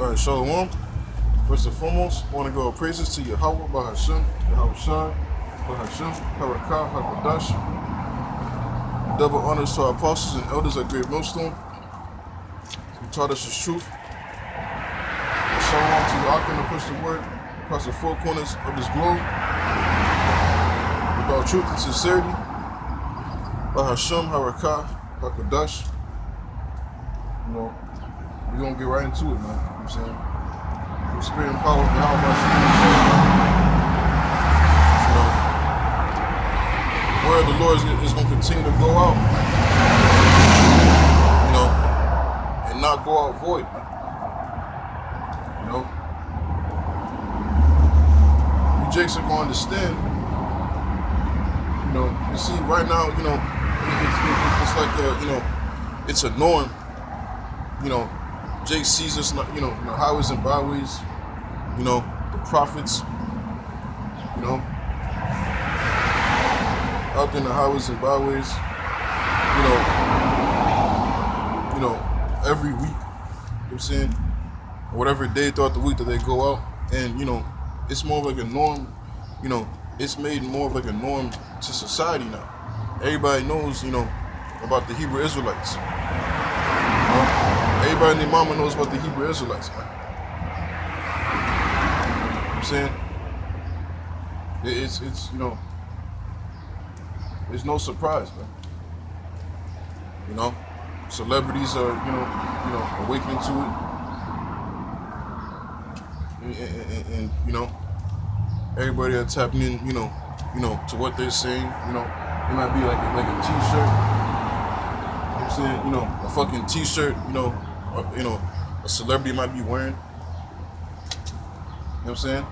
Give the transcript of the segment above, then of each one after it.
Alright, Shalom. First and foremost, I want to go praises to Yahweh, Bahasham, Yahweh Shai, Bahasham, Harakah, Hakadash. Double honors to our apostles and elders at Great Millstone who taught us His truth. Shalom to Yakin to push the word across the four corners of this globe with all truth and sincerity. Bahasham, Harakah, Hakadash. You know, we're going to get right into it, man. You know what I'm saying? The spirit and power of Yahweh, you know, the word of the Lord is going to continue to go out, you know, and not go out void, man. You know, you jakes are going to understand, you know, you see right now, you know, it's like, you know, it's a norm, you know, Jake sees us, you know, the highways and byways, you know, the prophets, you know, out there in the highways and byways, you know, every week, you know what I'm saying, or whatever day throughout the week that they go out, and, you know, it's more of like a norm, you know, it's made more of like a norm to society now. Everybody knows, you know, about the Hebrew Israelites. You know? Everybody and their mama knows about the Hebrew Israelites, man. You know what I'm saying? It's you know, it's no surprise, man. You know? Celebrities are, you know, awakening to it. And you know, everybody that's tapping in, you know, to what they're saying, you know, it might be like a t-shirt. You know what I'm saying? You know, a fucking t-shirt, you know, a celebrity might be wearing. You know what I'm saying?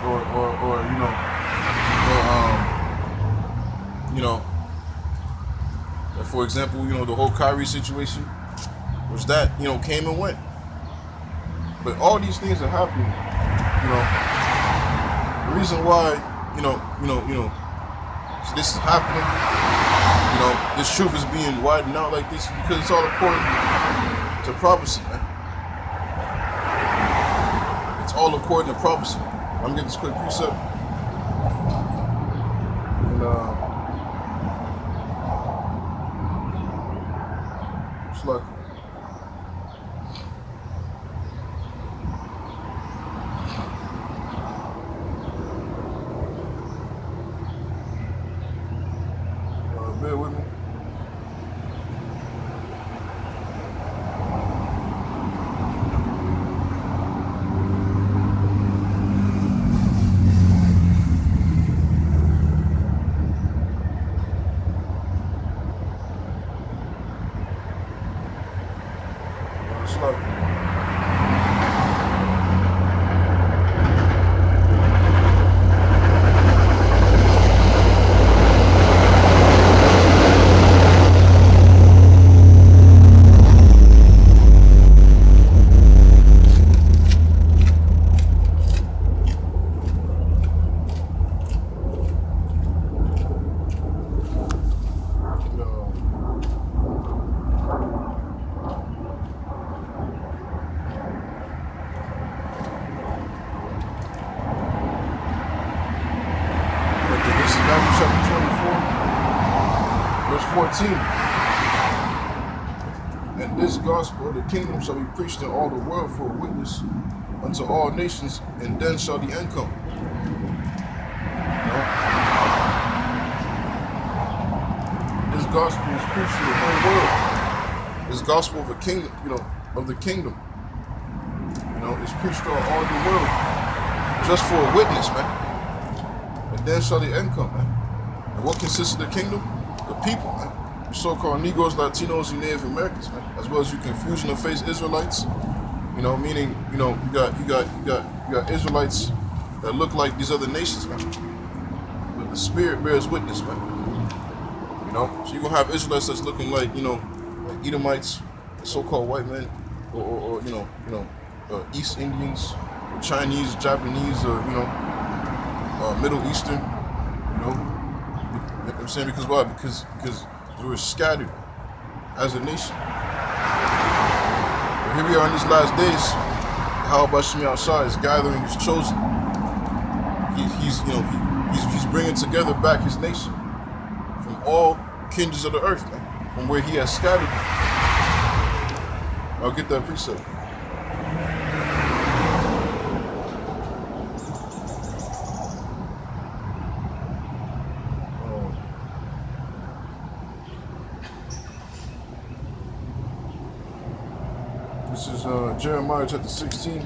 Or you know, for example, you know, the whole Kyrie situation was that, you know, came and went. But all these things are happening, you know. The reason why, you know, so this is happening, you know, this truth is being widened out like this because it's all according to prophecy, man. It's all according to prophecy. I'm gonna get this quick precept. And it's like bear with me. It's like this is Matthew chapter 24, verse 14. And this gospel of the kingdom shall be preached in all the world for a witness unto all nations, and then shall the end come. You know? This gospel is preached to the whole world. This gospel of the kingdom, you know, of the kingdom, you know, is preached to all the world just for a witness, man. And then shall the end come, man. And what consists of the kingdom? The people, man. The so-called Negroes, Latinos, and Native Americans, man. As well as you confusion of face Israelites. You know, meaning, you know, you got Israelites that look like these other nations, man. But the spirit bears witness, man. You know, so you're gonna have Israelites that's looking like, you know, like Edomites, so-called white men, or you know, East Indians, or Chinese, Japanese, or you know, Middle Eastern. You know what I'm saying? Because why? Because we were scattered as a nation. here we are in these last days. How about Shemi Shah is gathering his chosen. He's bringing together back his nation from all kindreds of the earth, man, from where he has scattered them. I'll get that precept. This is Jeremiah chapter 16.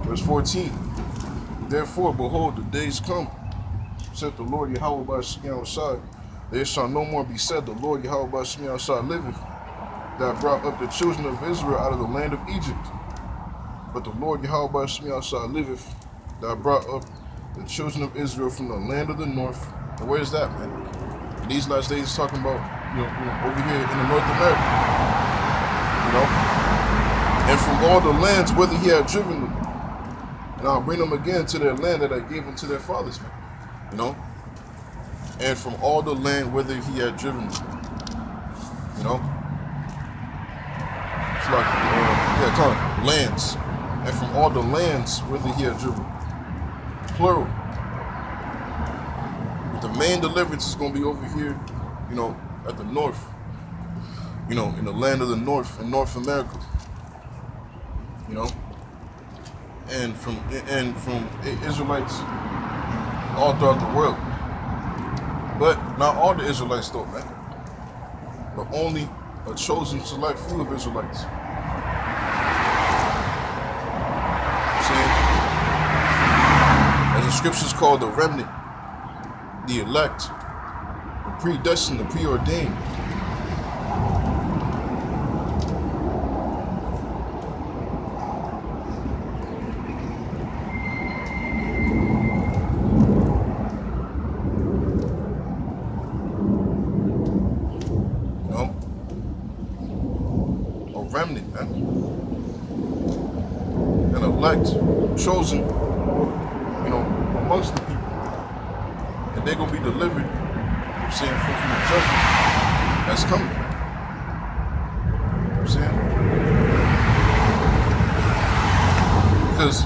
Verse 14. Therefore, behold, the days come, said the Lord Yahweh by Shemi Shah, there shall no more be said, the Lord Yahweh by Shemi Shah liveth, that brought up the children of Israel out of the land of Egypt. But the Lord Yahweh by Shemi Shah liveth, that brought up the children of Israel from the land of the north. And where is that, man? In these last days, it's talking about, over here in the North America. And from all the lands whither he had driven them. And I'll bring them again to their land that I gave them to their fathers, man. And from all the land whither he had driven them. It's like, lands. And from all the lands whither he had driven. Plural. But the main deliverance is going to be over here, at the north. In the land of the north, in North America. And from Israelites all throughout the world. But not all the Israelites though, man. But only a chosen select few of Israelites. As the scriptures call the remnant, the elect, the predestined, the preordained. Remnant, man. An elect, chosen, amongst the people. And they're going to be delivered, from the judgment that's coming. Because,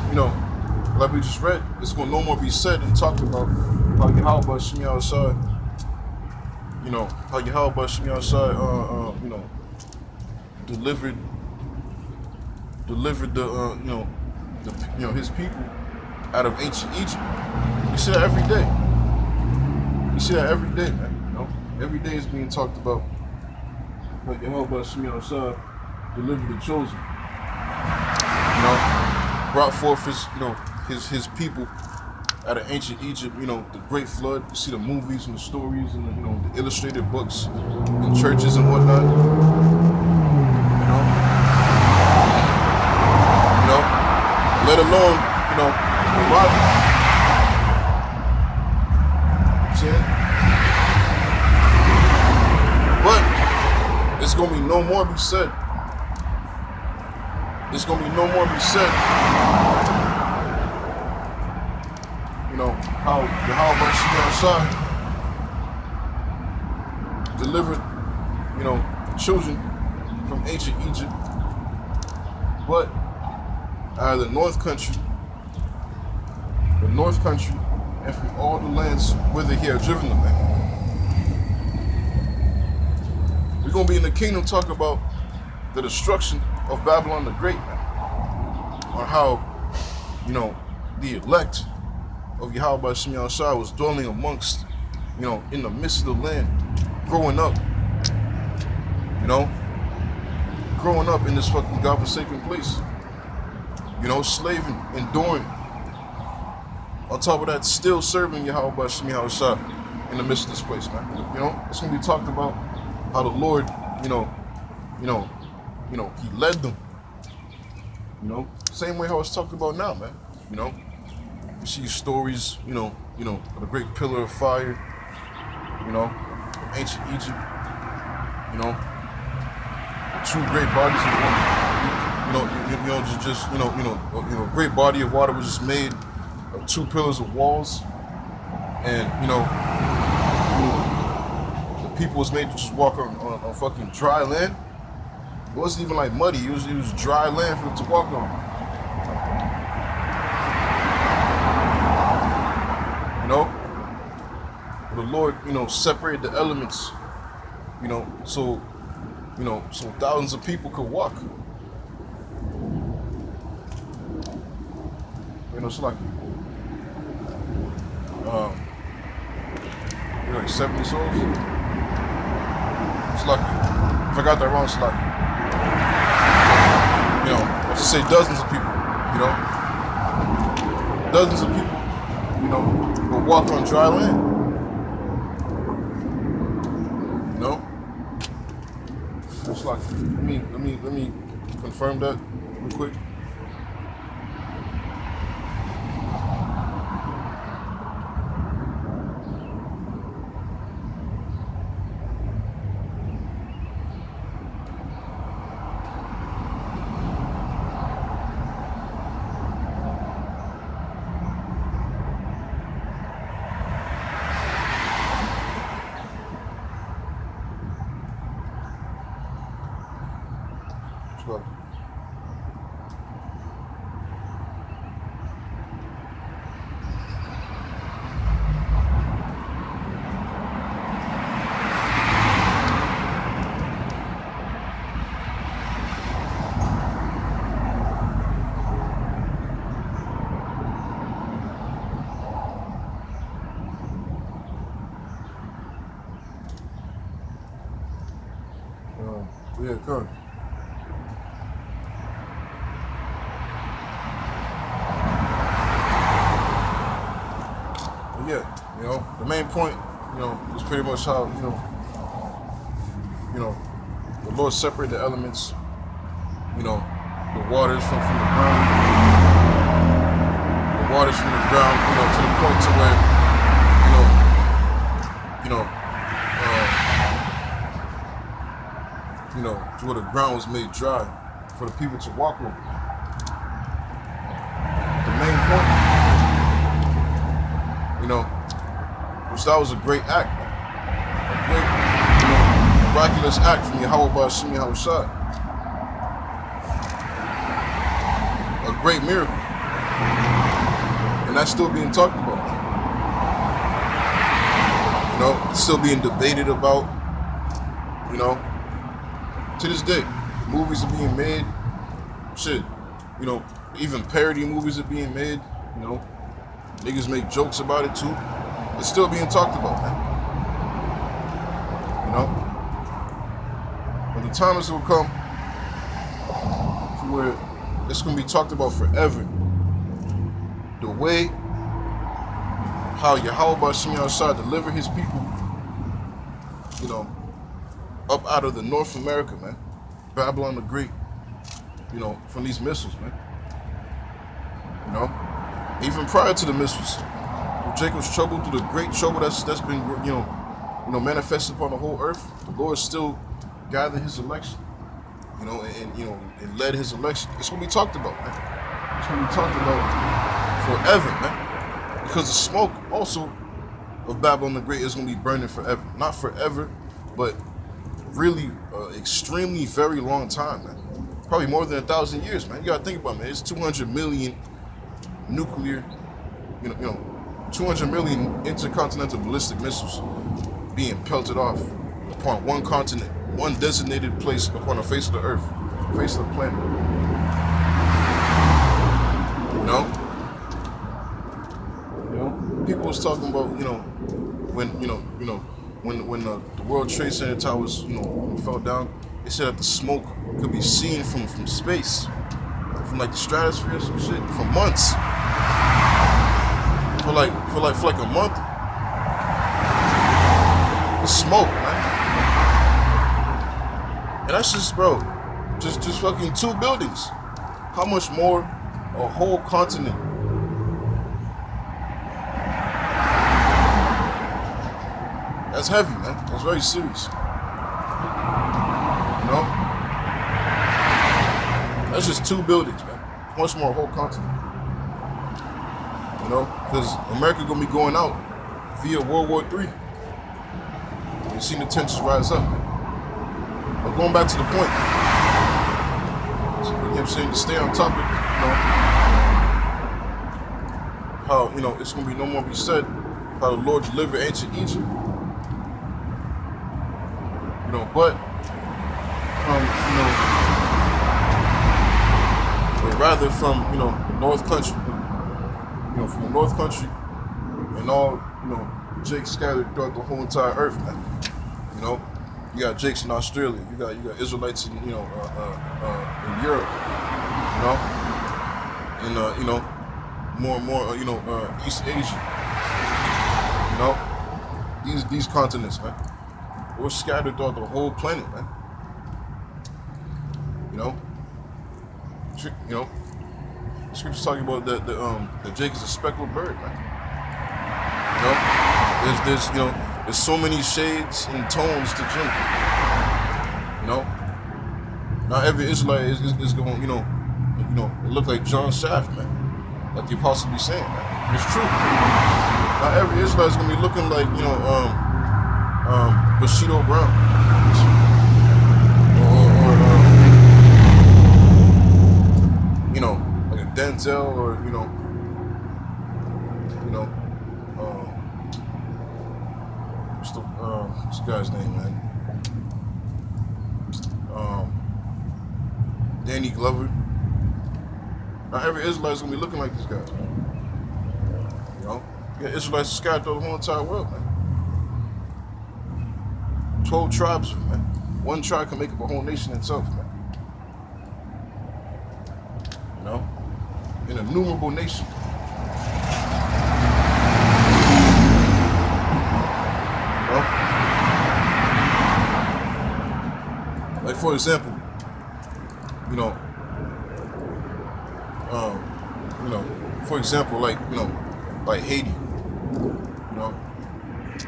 like we just read, it's going to no more be said and talked about how Yahweh Shemi Shah, how Yahweh Shemi Shah, delivered the his people out of ancient Egypt. You see that every day. Man. Every day is being talked about. Like Yahweh Shemi Shah delivered the chosen. Brought forth his people out of ancient Egypt. The Great Flood. You see the movies and the stories and the illustrated books in churches and whatnot. Let alone, the Bible. But it's gonna be no more be said. How Yahweh Shah delivered, children from ancient Egypt. But out of the north country, and from all the lands whither he had driven them at. We're going to be in the kingdom talking about the destruction of Babylon the Great, man. On how, the elect of Yahweh Shemi Shah was dwelling amongst, in the midst of the land, growing up in this fucking godforsaken place. Slaving, enduring. On top of that, still serving Yahweh Shemi Shah in the midst of this place, man. It's gonna be talked about how the Lord, he led them. Same way how it's talked about now, man. You see stories, of the great pillar of fire, ancient Egypt, two great bodies of water. A great body of water was just made of two pillars of walls. And the people was made to just walk on fucking dry land. It wasn't even like muddy. It was dry land for them to walk on. You know, the Lord, separated the elements. So so thousands of people could walk. It's like 70 souls. It's lucky. If I got that wrong, it's lucky. Let's just say dozens of people. Dozens of people. Will walk on dry land. It's like let me confirm that real quick. But yeah, come. Yeah, the main point, is pretty much how, the Lord separated the elements, the waters from the ground, to the point to where, to where the ground was made dry for the people to walk over. The main point, which that was a great act, a great, miraculous act from Yahweh Bashim Yahushua. A great miracle. And that's still being talked about. It's still being debated about, to this day. Movies are being made, shit, even parody movies are being made, niggas make jokes about it too. It's still being talked about, man. When the time is will come to where it's gonna be talked about forever. The way how Yahweh Bashim Yahushua delivered his people, up out of the North America, man. Babylon the Great, from these missiles, man. Even prior to the missiles, through Jacob's trouble, through the great trouble that's been, manifested upon the whole earth, the Lord still gathered his election, and led his election. It's gonna be talked about, man. It's gonna be talked about forever, man. Because the smoke also of Babylon the Great is gonna be burning forever. Not forever, but really extremely very long time, man. Probably more than 1,000 years, man. You gotta think about it, man. It's 200 million nuclear, 200 million intercontinental ballistic missiles being pelted off upon one continent, one designated place upon the face of the earth, face of the planet. People was talking about, when the World Trade Center towers, fell down, they said that the smoke could be seen from space, from like the stratosphere or some shit, for months. For like a month. The smoke, man. And that's just, bro, just fucking 2 buildings. How much more a whole continent? That's heavy, man. That's very serious. That's just 2 buildings, man. Much more a whole continent. Because America gonna be going out via World War III. You've seen the tensions rise up. But going back to the point, you know what I'm saying, to stay on topic, how, it's going to be no more be said how the Lord delivered ancient Egypt. But from, but rather from, North Country, from the North Country and all, Jake scattered throughout the whole entire earth, man. You got Jakes in Australia, you got Israelites in, in Europe, and more and more, East Asia, these continents, man. We're scattered throughout the whole planet, man. The scripture's talking about that Jake is a speckled bird, man. There's so many shades and tones to Jake. Not every Israelite is going, look like John Shaft, man. Like the apostle be saying, man. It's true. Not every Israelite is gonna be looking like, Bushido Brown. Like a Denzel, or what's the guy's name, man? Danny Glover. Not every Israelite is gonna be looking like these guys, man. You got Israelites scattered through the whole entire world, man. 12 tribes, man. One tribe can make up a whole nation itself, man. An innumerable nation. Like, for example, like Haiti,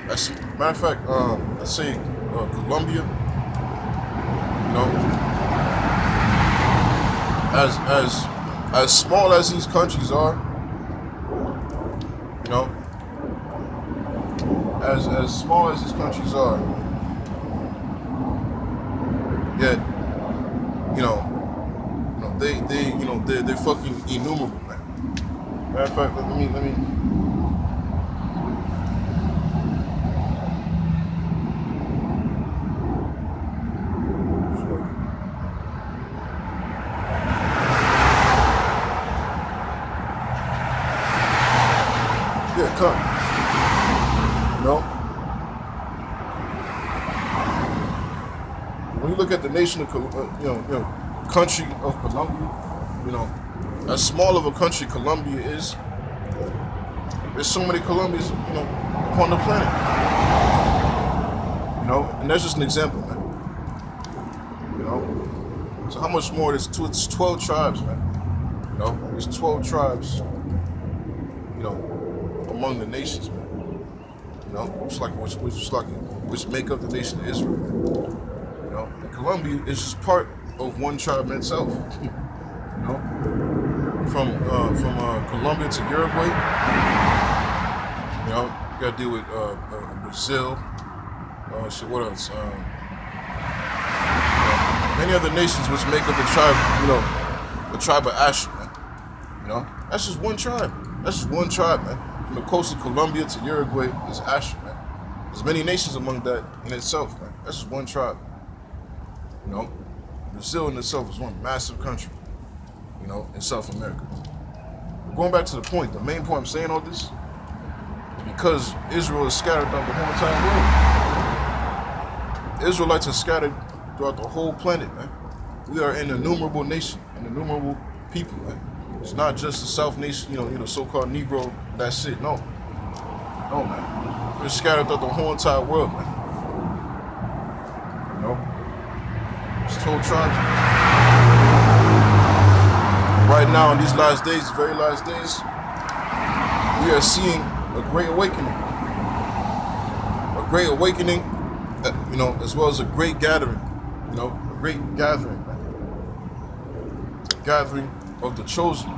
as matter of fact, let's say Colombia, as small as these countries are, as small as these countries are, yet, they're fucking innumerable, man. Matter of fact, let me. Yeah, come. When you look at the nation of, country of Colombia, as small of a country Colombia is, there's so many Colombians, upon the planet. And that's just an example, man. So how much more? It's 12 tribes, man. There's 12 tribes, among the nations, man. Which make up the nation of Israel. And Colombia is just part of one tribe in itself. From Colombia to Uruguay, you gotta deal with Brazil. What else? Many other nations which make up the tribe, the tribe of Asher, man. That's just one tribe. That's just one tribe, man. From the coast of Colombia to Uruguay is Asher, man. There's many nations among that in itself, man. That's just one tribe. Brazil in itself is one massive country, in South America. But going back to the point, the main point I'm saying all this is because Israel is scattered throughout the whole entire world. Israelites are scattered throughout the whole planet, man. We are an innumerable nation, an innumerable people, man. It's not just the South nation, so-called Negro, that's it. No, man. We're scattered throughout the whole entire world, man. It's 12 tribes. Right now, in these last days, very last days, we are seeing a great awakening. A great awakening, as well as a great gathering. A great gathering, man. A gathering of the chosen.